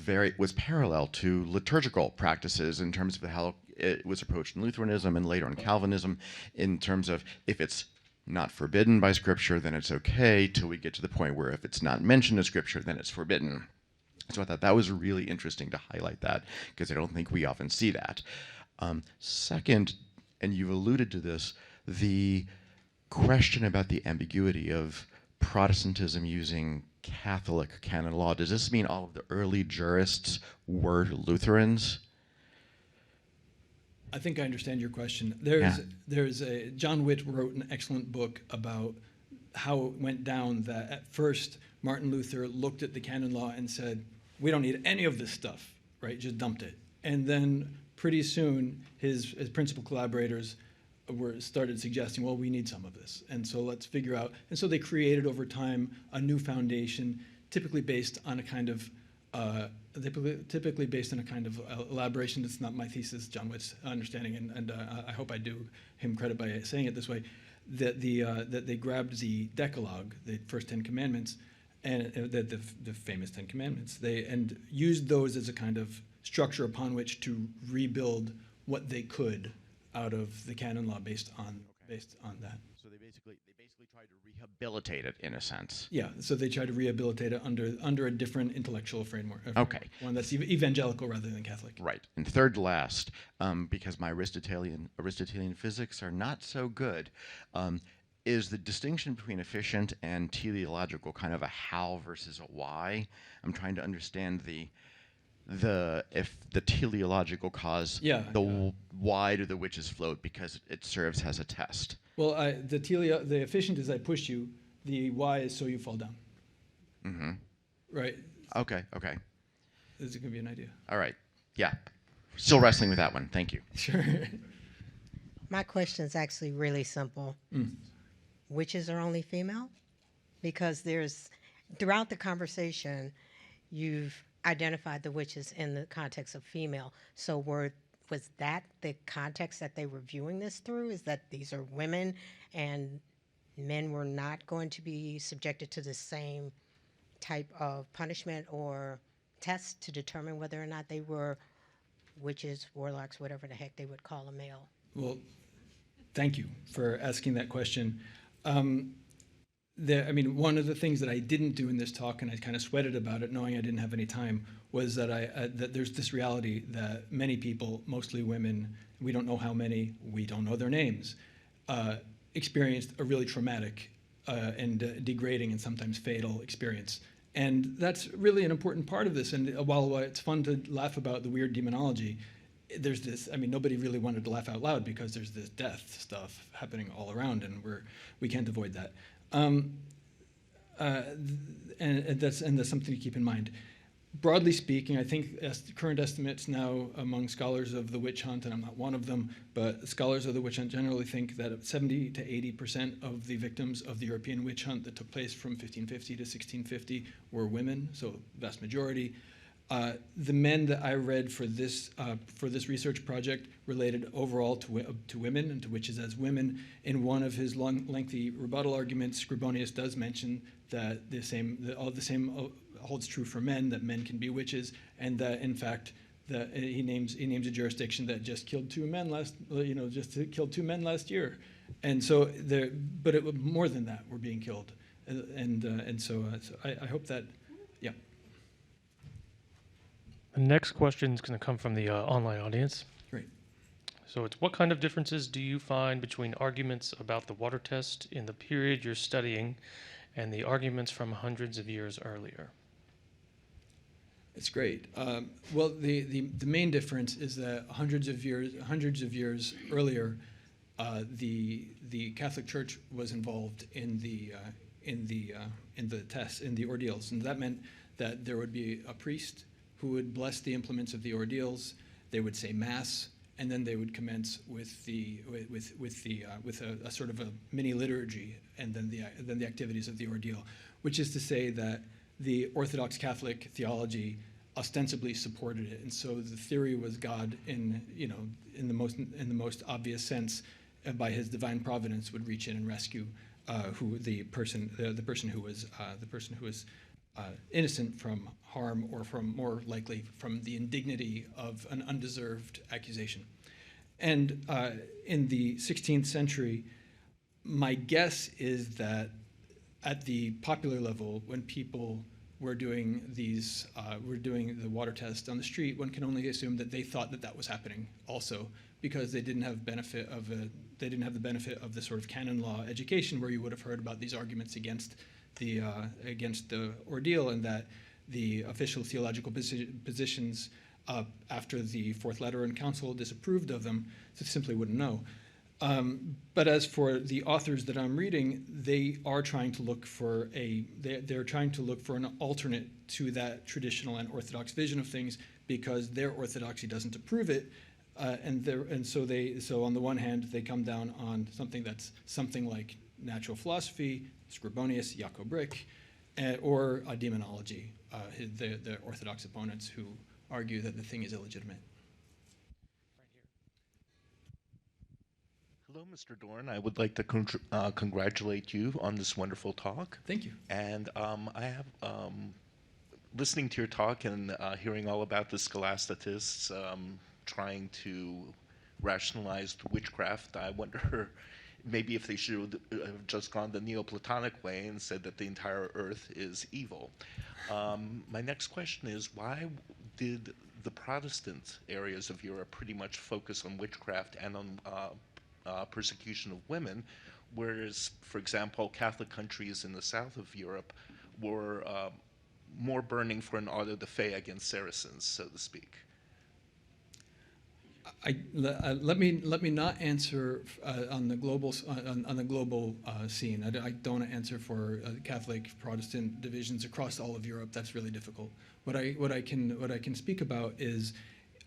parallel to liturgical practices in terms of how it was approached in Lutheranism and later in Calvinism, in terms of if it's not forbidden by Scripture, then it's okay, till we get to the point where if it's not mentioned in Scripture, then it's forbidden. So I thought that was really interesting to highlight that, because I don't think we often see that. Second, and you've alluded to this, the question about the ambiguity of Protestantism using Catholic canon law. Does this mean all of the early jurists were Lutherans? I think I understand your question. John Witt wrote an excellent book about how it went down that at first Martin Luther looked at the canon law and said, we don't need any of this stuff, right? Just dumped it. And then pretty soon his principal collaborators started suggesting, well, we need some of this, and so let's figure out. And so they created over time a new foundation, typically based on a kind of elaboration. That's not my thesis, John Witt's understanding, and I hope I do him credit by saying it this way. that that they grabbed the Decalogue, the first 10 commandments, and the famous 10 commandments, and used those as a kind of structure upon which to rebuild what they could out of the canon law based on that. So they basically tried to rehabilitate it in a sense. Yeah, so they try to rehabilitate it under a different intellectual framework. Okay. One that's evangelical rather than Catholic. Right. And third to last, because my Aristotelian physics are not so good, is the distinction between efficient and teleological kind of a how versus a why? I'm trying to understand if the teleological cause, why do the witches float, because it serves as a test. Well, the efficient is I push you. The why is so you fall down. Mm-hmm. Right. Okay. This is gonna be an idea. All right. Yeah. Still wrestling with that one. Thank you. Sure. My question is actually really simple. Witches are only female? Because throughout the conversation, you've identified the witches in the context of female. So was that the context that they were viewing this through? Is that these are women and men were not going to be subjected to the same type of punishment or test to determine whether or not they were witches, warlocks, whatever the heck they would call a male? Well, thank you for asking that question. One of the things that I didn't do in this talk, and I kind of sweated about it, knowing I didn't have any time, was that that there's this reality that many people, mostly women, we don't know how many, we don't know their names, experienced a really traumatic and degrading and sometimes fatal experience. And that's really an important part of this. And while it's fun to laugh about the weird demonology, there's this, nobody really wanted to laugh out loud because there's this death stuff happening all around, and we can't avoid that. And that's something to keep in mind. Broadly speaking, I think current estimates now among scholars of the witch hunt, and I'm not one of them, but scholars of the witch hunt generally think that 70 to 80% of the victims of the European witch hunt that took place from 1550 to 1650 were women, so vast majority. The men that I read for this research project related overall to women and to witches as women. In one of his lengthy rebuttal arguments, Scribonius does mention that all the same holds true for men, that men can be witches, and that in fact that he names a jurisdiction that just killed two men last year, and so but more than that were being killed, and so I hope that, yeah. The next question is going to come from the online audience. Great. So it's, what kind of differences do you find between arguments about the water test in the period you're studying and the arguments from hundreds of years earlier? It's great. Well, the main difference is that hundreds of years earlier, the Catholic Church was involved in the tests, in the ordeals, and that meant that there would be a priest who would bless the implements of the ordeals. They would say Mass, and then they would commence with a sort of a mini liturgy, and then the activities of the ordeal, which is to say that the Orthodox Catholic theology ostensibly supported it, and so the theory was God in the most obvious sense, by His divine providence, would reach in and rescue the person who was innocent from harm, or from, more likely, from the indignity of an undeserved accusation. And in the 16th century, my guess is that at the popular level, when people were doing the water test on the street, one can only assume that they thought that was happening also, because they didn't have the benefit of the sort of canon law education where you would have heard about these arguments against the ordeal, and that the official theological positions after the Fourth Lateran Council disapproved of them, so simply wouldn't know. But as for the authors that I'm reading, they are trying to look for an alternate to that traditional and orthodox vision of things, because their orthodoxy doesn't approve it, so on the one hand they come down on something that's something like natural philosophy, Scribonius, Jacob Brick, or demonology, the orthodox opponents who argue that the thing is illegitimate. Hello, Mr. Dorn. I would like to congratulate you on this wonderful talk. Thank you. And I have, listening to your talk and hearing all about the scholastics trying to rationalize witchcraft, I wonder maybe if they should have just gone the Neoplatonic way and said that the entire earth is evil. My next question is, why did the Protestant areas of Europe pretty much focus on witchcraft and on persecution of women, whereas, for example, Catholic countries in the south of Europe were more burning for an auto de fe against Saracens, so to speak? Let me not answer on the global scene. I don't answer for Catholic Protestant divisions across all of Europe. That's really difficult. What I can speak about is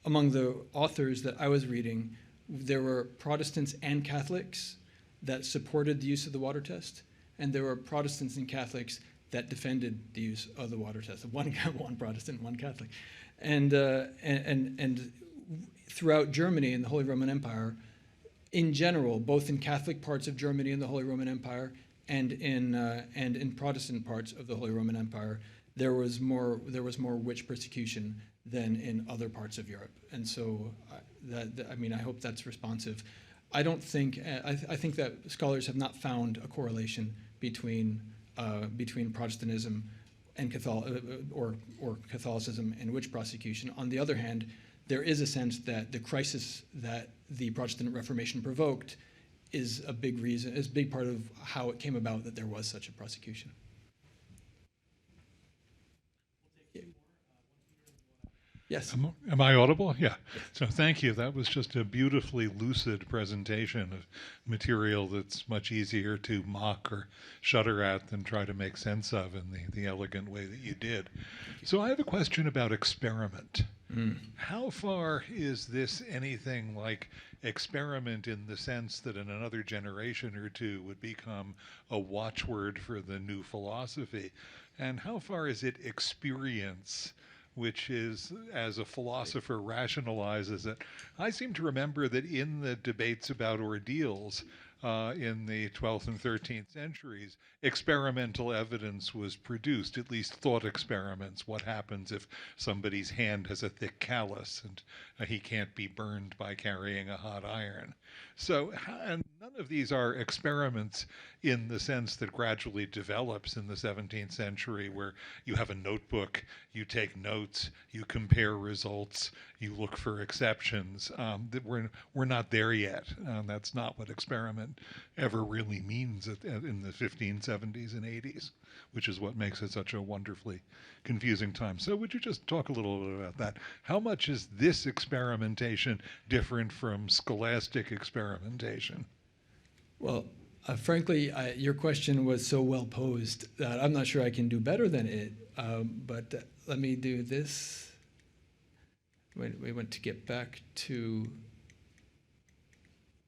among the authors that I was reading, there were Protestants and Catholics that supported the use of the water test, and there were Protestants and Catholics that defended the use of the water test. One Protestant, one Catholic, and throughout Germany and the Holy Roman Empire, in general, both in Catholic parts of Germany and the Holy Roman Empire, and in Protestant parts of the Holy Roman Empire, there was more witch persecution than in other parts of Europe. And so, I hope that's responsive. I don't think I think that scholars have not found a correlation between Protestantism and Catholicism and witch prosecution. On the other hand, there is a sense that the crisis that the Protestant Reformation provoked is a big part of how it came about that there was such a prosecution. Yes. Am I audible? Yeah. So thank you. That was just a beautifully lucid presentation of material that's much easier to mock or shudder at than try to make sense of in the elegant way that you did. So I have a question about experiment. How far is this anything like experiment in the sense that in another generation or two would become a watchword for the new philosophy? And how far is it experience, which is, as a philosopher rationalizes it? I seem to remember that in the debates about ordeals in the 12th and 13th centuries, experimental evidence was produced, at least thought experiments. What happens if somebody's hand has a thick callus and he can't be burned by carrying a hot iron? So, and none of these are experiments in the sense that gradually develops in the 17th century, where you have a notebook, you take notes, you compare results, you look for exceptions. We're not there yet. That's not what experiment ever really means in the 1570s and 80s, which is what makes it such a wonderfully confusing time. So would you just talk a little bit about that? How much is this experimentation different from scholastic experimentation? Well, frankly, your question was so well posed that I'm not sure I can do better than it. But let me do this. We want to get back to.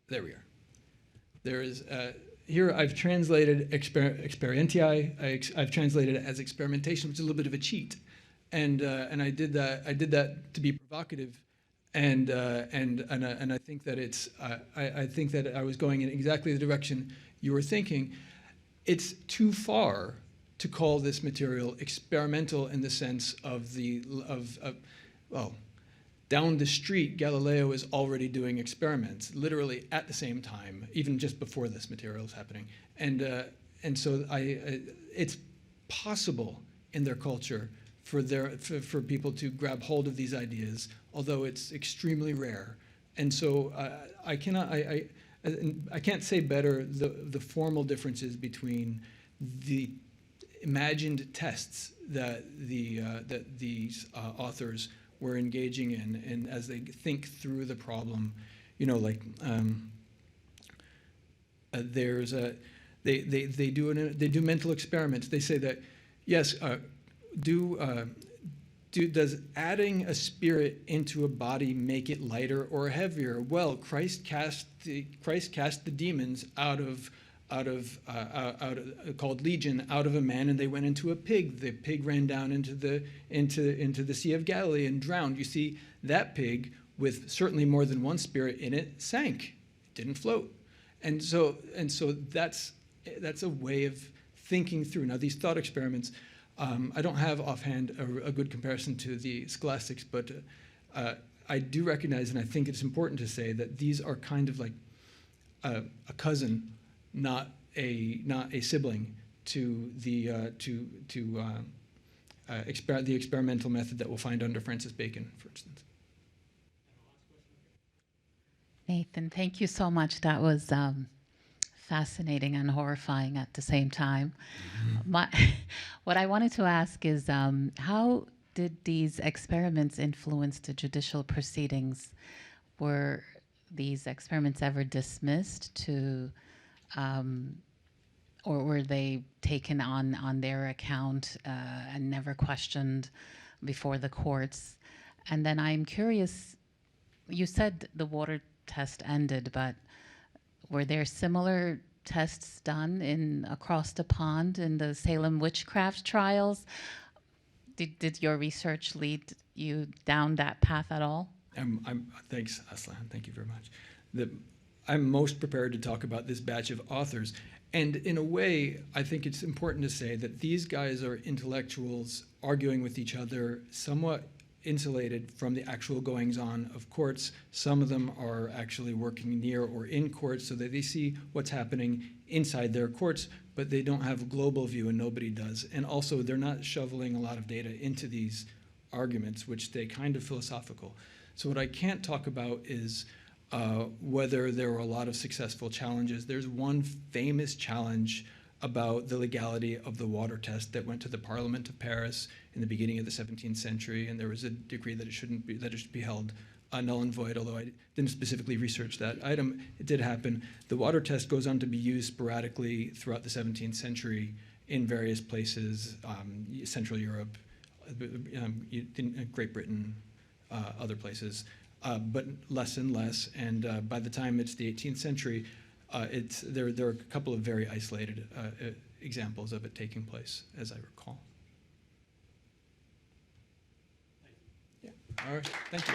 There we are. There is here. I've translated experientiae. I've translated it as experimentation, which is a little bit of a cheat, and I did that. I did that to be provocative. And I think that it's I think that I was going in exactly the direction you were thinking. It's too far to call this material experimental in the sense of well, down the street, Galileo is already doing experiments, literally at the same time, even just before this material is happening. And so it's possible in their culture for people to grab hold of these ideas, although it's extremely rare. And so I can't say better the formal differences between the imagined tests that these authors were engaging in, and as they think through the problem, they do mental experiments. They say that yes. Does adding a spirit into a body make it lighter or heavier? Well, Christ cast the demons out of called Legion out of a man, and they went into a pig. The pig ran down into the Sea of Galilee and drowned. You see, that pig with certainly more than one spirit in it sank. It didn't float. And so that's a way of thinking through. Now, these thought experiments, I don't have offhand a good comparison to the scholastics, but I do recognize, and I think it's important to say, that these are kind of like a cousin, not a sibling to the experimental method that we'll find under Francis Bacon, for instance. Nathan, thank you so much. That was fascinating and horrifying at the same time. What I wanted to ask is, how did these experiments influence the judicial proceedings? Were these experiments ever dismissed or were they taken on their account and never questioned before the courts? And then I'm curious, you said the water test ended, but were there similar tests done across the pond in the Salem witchcraft trials? Did your research lead you down that path at all? Thanks, Aslan. Thank you very much. I'm most prepared to talk about this batch of authors. And in a way, I think it's important to say that these guys are intellectuals arguing with each other, somewhat insulated from the actual goings-on of courts. Some of them are actually working near or in courts so that they see what's happening inside their courts, but they don't have a global view, and nobody does. And also, they're not shoveling a lot of data into these arguments, which they kind of philosophical. So what I can't talk about is whether there were a lot of successful challenges. There's one famous challenge about the legality of the water test that went to the Parliament of Paris in the beginning of the 17th century, and there was a decree that it should be held null and void, although I didn't specifically research that item. It did happen. The water test goes on to be used sporadically throughout the 17th century in various places, Central Europe, in Great Britain, other places, but less and less. And by the time it's the 18th century, there are a couple of very isolated examples of it taking place, as I recall. Yeah. All right. Thank you.